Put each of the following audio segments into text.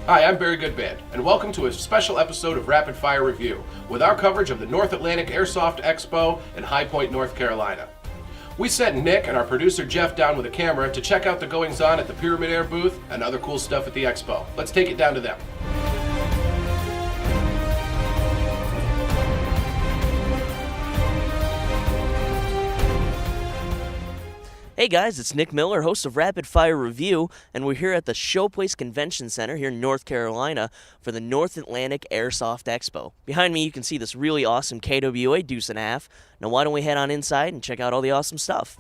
Hi, I'm Barry Goodband, and welcome to a special episode of Rapid Fire Review with our coverage of the North Atlantic Airsoft Expo in Highpoint, North Carolina. We sent Nick and our producer Jeff down with a camera to check out the goings-on at the Pyramyd Air booth and other cool stuff at the expo. Let's take it down to them. Hey guys, it's Nick Miller, host of Rapid Fire Review, and we're here at the Showplace Convention Center here in North Carolina for the North Atlantic Airsoft Expo. Behind me you can see this really awesome KWA deuce and a half. Now why don't we head on inside and check out all the awesome stuff.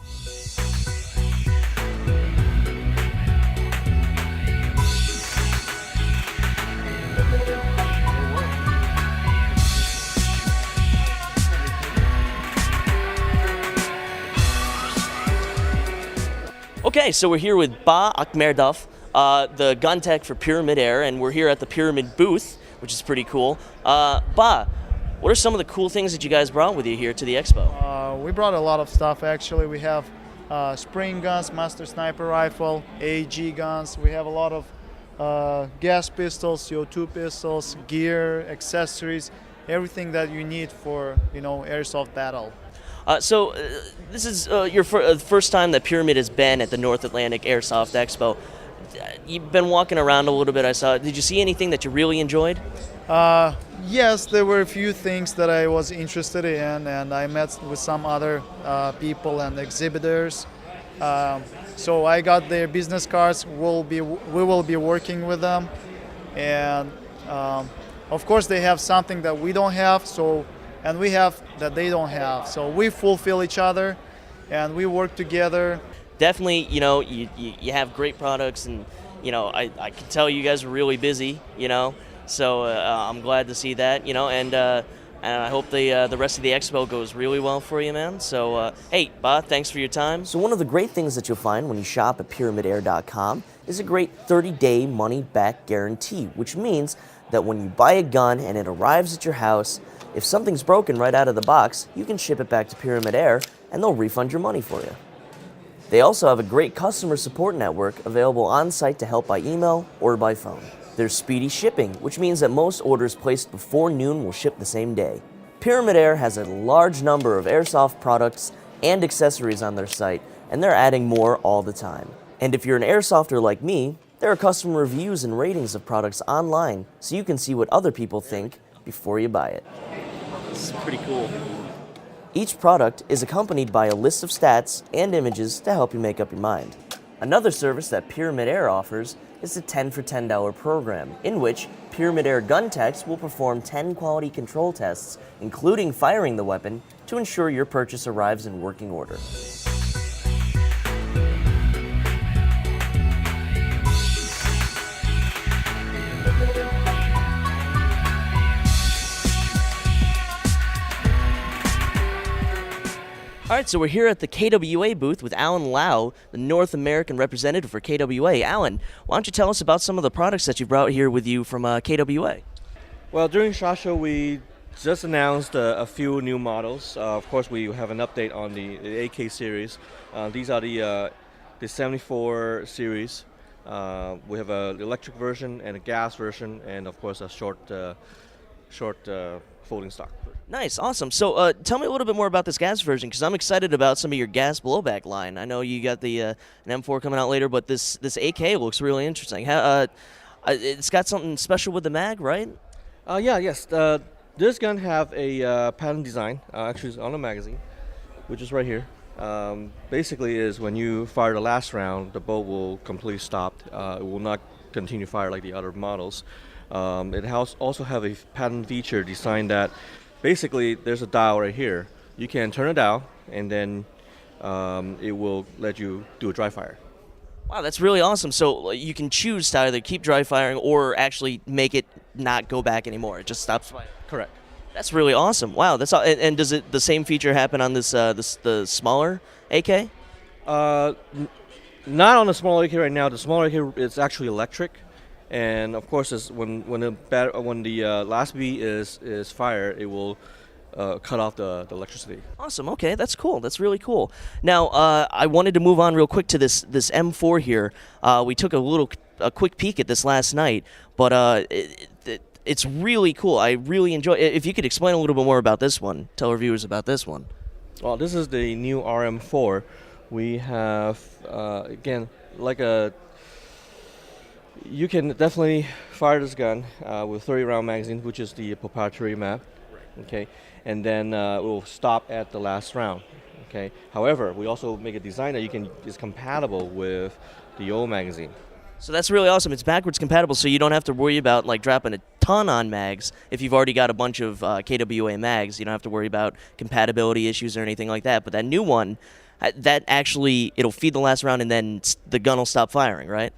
Okay, so we're here with Ba Akhmerdov, the gun tech for Pyramyd Air, and we're here at the Pyramyd booth, which is pretty cool. Ba, what are some of the cool things that you guys brought with you here to the expo? We brought a lot of stuff actually. We have spring guns, master sniper rifle, AG guns. We have a lot of gas pistols, CO2 pistols, gear, accessories, everything that you need for airsoft battle. This is your first time that Pyramyd has been at the North Atlantic Airsoft Expo. You've been walking around a little bit, I saw. Did you see anything that you really enjoyed? Yes, there were a few things that I was interested in, and I met with some other people and exhibitors. So I got their business cards. We will be working with them, and of course they have something that we don't have. And we have that they don't have. So we fulfill each other, and we work together. Definitely, you have great products, and I can tell you guys are really busy. So I'm glad to see that. And I hope the rest of the expo goes really well for you, man. So hey, Ba, thanks for your time. So one of the great things that you'll find when you shop at PyramydAir.com is a great 30-day money-back guarantee, which means that when you buy a gun and it arrives at your house, if something's broken right out of the box, you can ship it back to Pyramyd Air and they'll refund your money for you. They also have a great customer support network available on site to help by email or by phone. There's speedy shipping, which means that most orders placed before noon will ship the same day. Pyramyd Air has a large number of airsoft products and accessories on their site, and they're adding more all the time. And if you're an airsofter like me, there are customer reviews and ratings of products online so you can see what other people think before you buy it. This is pretty cool. Each product is accompanied by a list of stats and images to help you make up your mind. Another service that Pyramyd Air offers is the 10 for $10 program, in which Pyramyd Air gun techs will perform 10 quality control tests, including firing the weapon, to ensure your purchase arrives in working order. All right, so we're here at the KWA booth with Alan Lau, the North American representative for KWA. Alan, why don't you tell us about some of the products that you brought here with you from KWA? Well, during SHOT Show, we just announced a few new models. Of course, we have an update on the AK series. These are the 74 series. We have an electric version and a gas version, and of course a short folding stock. Nice, awesome. So tell me a little bit more about this gas version, because I'm excited about some of your gas blowback line. I know you got the an M4 coming out later, but this AK looks really interesting. It's got something special with the mag, right? Yes. This gun have a pattern design, actually it's on the magazine, which is right here. Basically is when you fire the last round, the bolt will completely stop. It will not continue fire like the other models. It also have a pattern feature designed that basically there's a dial right here. You can turn it down and then it will let you do a dry fire. Wow, that's really awesome. So you can choose to either keep dry firing or actually make it not go back anymore. It just stops firing. Correct. That's really awesome. Wow, that's all. And does the same feature happen on the smaller AK? Not on the smaller AK right now. The smaller AK is actually electric. And of course, when the last bead is fired, it will cut off the electricity. Awesome. Okay, that's cool. That's really cool. Now, I wanted to move on real quick to this M4 here. We took a little a quick peek at this last night, but it's really cool. I really enjoy it. If you could explain a little bit more about this one, tell our viewers about this one. Well, this is the new RM4. We have, again, you can definitely fire this gun with 30-round magazine, which is the proprietary map, okay, and then it will stop at the last round, okay. However, we also make a design that is compatible with the old magazine. So that's really awesome. It's backwards compatible, so you don't have to worry about like dropping a ton on mags if you've already got a bunch of KWA mags. You don't have to worry about compatibility issues or anything like that. But that new one, that actually, it'll feed the last round and then the gun will stop firing, right?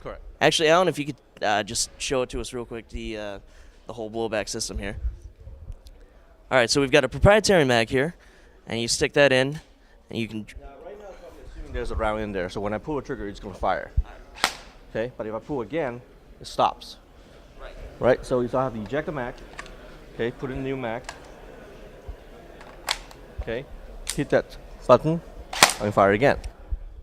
Correct. Actually, Alan, if you could just show it to us real quick, the whole blowback system here. All right, so we've got a proprietary mag here, and you stick that in, and you can... Now, right now, I'm assuming there's a round in there, so when I pull the trigger, it's going to fire. Okay, but if I pull again, it stops. Right, so I have to eject the mag, okay, put in a new mag, okay, hit that button, and fire again.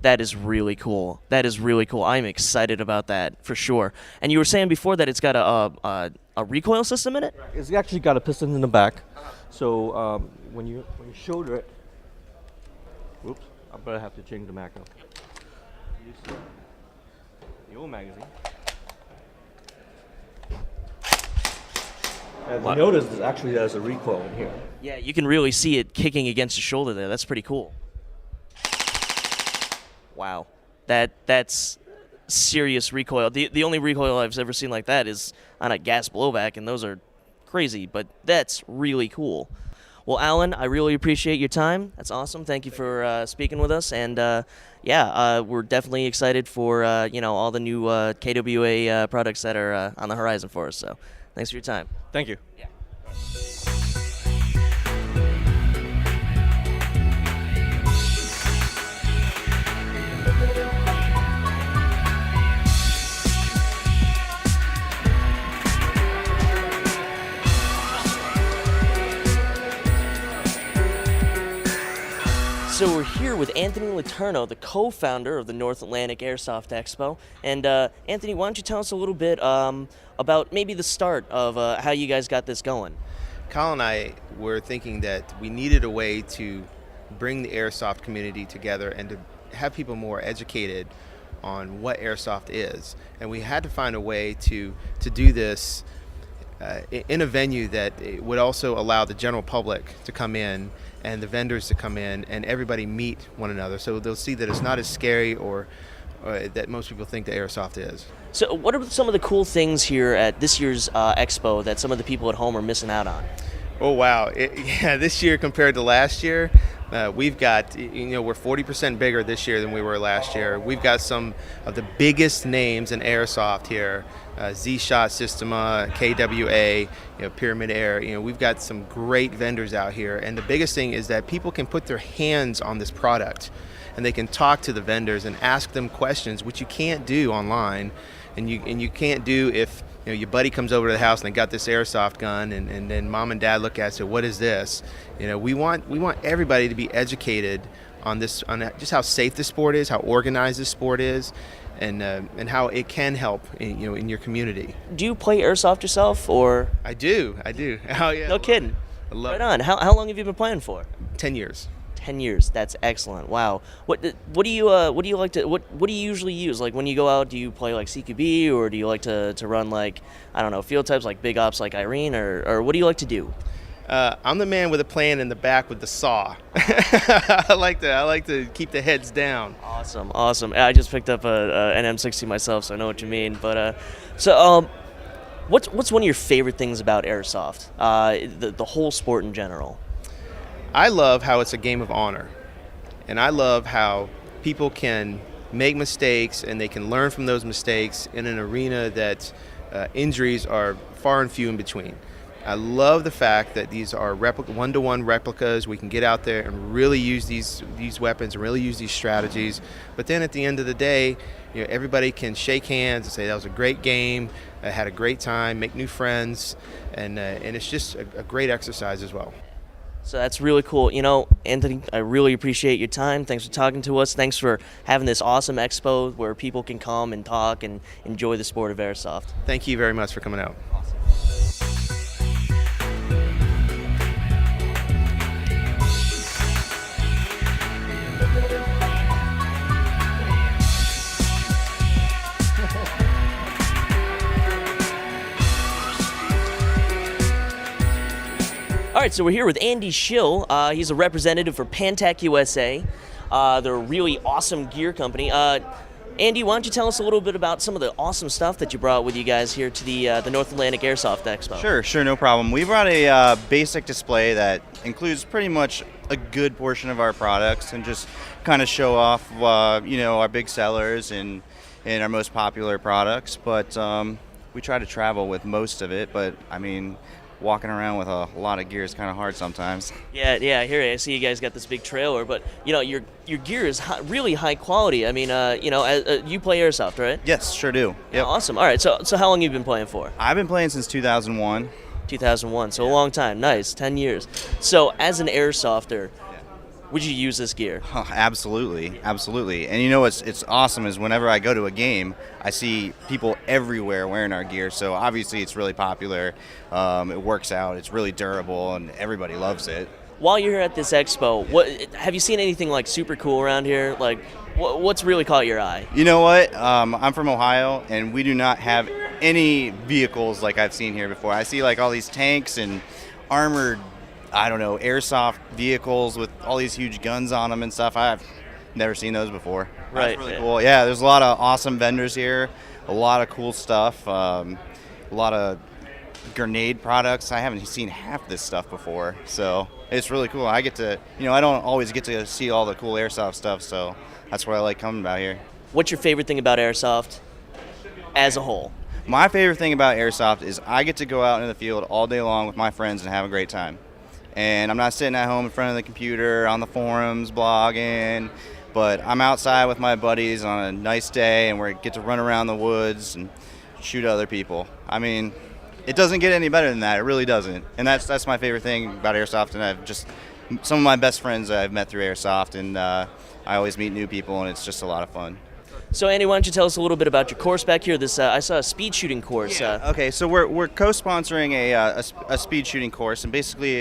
That is really cool. That is really cool. I'm excited about that, for sure. And you were saying before that it's got a recoil system in it? It's actually got a piston in the back, so when you shoulder it, whoops, I'm going to have to change the mag now. You see the old magazine. And you notice there's a recoil in here. Yeah, you can really see it kicking against the shoulder there. That's pretty cool. Wow. That's serious recoil. The only recoil I've ever seen like that is on a gas blowback, and those are crazy, but that's really cool. Well, Alan, I really appreciate your time. That's awesome. Thank you for speaking with us. And we're definitely excited for all the new KWA products that are on the horizon for us. So thanks for your time. Thank you. Yeah. So we're here with Anthony Letourneau, the co-founder of the North Atlantic Airsoft Expo. And Anthony, why don't you tell us a little bit about maybe the start of how you guys got this going? Kyle and I were thinking that we needed a way to bring the airsoft community together and to have people more educated on what airsoft is. And we had to find a way to do this in a venue that would also allow the general public to come in and the vendors to come in and everybody meet one another, so they'll see that it's not as scary or that most people think the airsoft is. So what are some of the cool things here at this year's expo that some of the people at home are missing out on? Oh wow, this year compared to last year, we've got, we're 40% bigger this year than we were last year. We've got some of the biggest names in airsoft here. Z-Shot, Systema, KWA, Pyramyd Air. We've got some great vendors out here, and the biggest thing is that people can put their hands on this product, and they can talk to the vendors and ask them questions, which you can't do online, and you can't do if your buddy comes over to the house and they got this airsoft gun, and then mom and dad look at it and say, "What is this?" We want everybody to be educated on this, on just how safe the sport is, how organized the sport is. And how it can help in your community. Do you play airsoft yourself, or? I do. Oh yeah. No kidding. I love right it. on. How long have you been playing for? 10 years. 10 years. That's excellent. Wow. What do you like to what do you usually use? Like when you go out, do you play like CQB, or do you like to run like, I don't know, field types like big ops like Irene, or what do you like to do? I'm the man with a plan in the back with the saw. I like to keep the heads down. Awesome. I just picked up an M60 myself, so I know what you mean. But what's one of your favorite things about airsoft? The whole sport in general. I love how it's a game of honor, and I love how people can make mistakes and they can learn from those mistakes in an arena that injuries are far and few in between. I love the fact that these are one-to-one replicas. We can get out there and really use these weapons and really use these strategies. But then at the end of the day, everybody can shake hands and say that was a great game, I had a great time, make new friends, and it's just a great exercise as well. So that's really cool. You know, Anthony, I really appreciate your time. Thanks for talking to us. Thanks for having this awesome expo where people can come and talk and enjoy the sport of airsoft. Thank you very much for coming out. All right, so we're here with Andy Schill. He's a representative for Pantech USA. They're a really awesome gear company. Andy, why don't you tell us a little bit about some of the awesome stuff that you brought with you guys here to the North Atlantic Airsoft Expo? Sure, no problem. We brought a basic display that includes pretty much a good portion of our products and just kind of show off, our big sellers and our most popular products. But we try to travel with most of it. But I mean, walking around with a lot of gear is kind of hard sometimes. Yeah, I hear it. I see you guys got this big trailer, but your gear is really high quality. I mean, you play airsoft, right? Yes, sure do. Yep. Awesome. All right, so how long have you been playing for? I've been playing since 2001. 2001, so a long time. Nice, 10 years. So as an airsofter, would you use this gear? Oh, absolutely. And you know what's awesome is whenever I go to a game, I see people everywhere wearing our gear. So obviously it's really popular. It works out. It's really durable, and everybody loves it. While you're here at this expo, have you seen anything like super cool around here? Like, what's really caught your eye? You know what? I'm from Ohio, and we do not have any vehicles like I've seen here before. I see like all these tanks and armored, airsoft vehicles with all these huge guns on them and stuff. I've never seen those before. Right. That's really cool. Yeah, there's a lot of awesome vendors here, a lot of cool stuff, a lot of grenade products. I haven't seen half this stuff before, so it's really cool. I get to, I don't always get to see all the cool airsoft stuff, so that's what I like coming about here. What's your favorite thing about airsoft as a whole? My favorite thing about airsoft is I get to go out in the field all day long with my friends and have a great time. And I'm not sitting at home in front of the computer on the forums blogging, but I'm outside with my buddies on a nice day, and we get to run around the woods and shoot other people. I mean, it doesn't get any better than that. It really doesn't. And that's my favorite thing about airsoft. And I've just some of my best friends I've met through airsoft, and I always meet new people, and it's just a lot of fun. So Andy, why don't you tell us a little bit about your course back here? This I saw a speed shooting course. Okay, so we're co-sponsoring a speed shooting course, and basically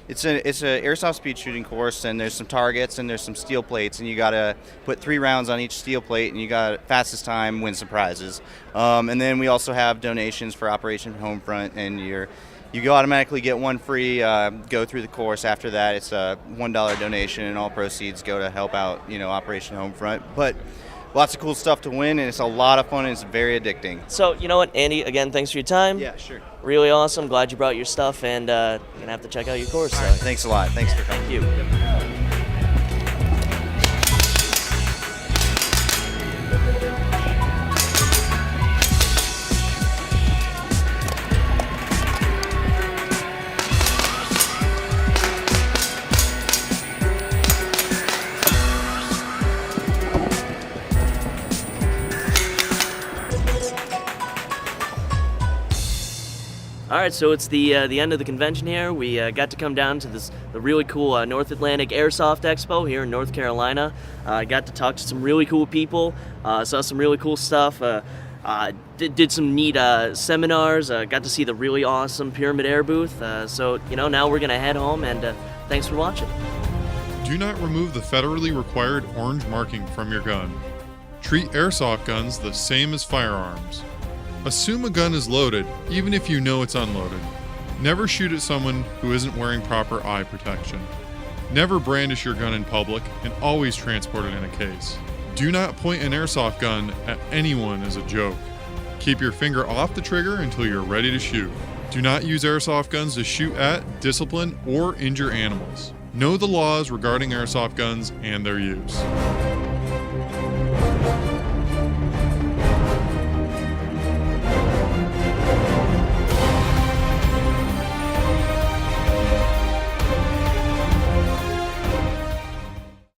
it's an airsoft speed shooting course, and there's some targets and there's some steel plates, and you gotta put 3 rounds on each steel plate, and you got fastest time wins some prizes. And then we also have donations for Operation Homefront, and you automatically get one free go through the course. After that, it's a $1 donation, and all proceeds go to help out Operation Homefront. But lots of cool stuff to win, and it's a lot of fun, and it's very addicting. So, you know what, Andy, again, thanks for your time. Yeah, sure. Really awesome. Glad you brought your stuff, and you're going to have to check out your course. All right, thanks a lot. Thanks for coming. Thank you. All right, so it's the end of the convention here. We got to come down to the really cool North Atlantic Airsoft Expo here in North Carolina. I got to talk to some really cool people, saw some really cool stuff, did some neat seminars, got to see the really awesome Pyramyd Air booth. So, now we're going to head home, and thanks for watching. Do not remove the federally required orange marking from your gun. Treat airsoft guns the same as firearms. Assume a gun is loaded, even if you know it's unloaded. Never shoot at someone who isn't wearing proper eye protection. Never brandish your gun in public, and always transport it in a case. Do not point an airsoft gun at anyone as a joke. Keep your finger off the trigger until you're ready to shoot. Do not use airsoft guns to shoot at, discipline, or injure animals. Know the laws regarding airsoft guns and their use.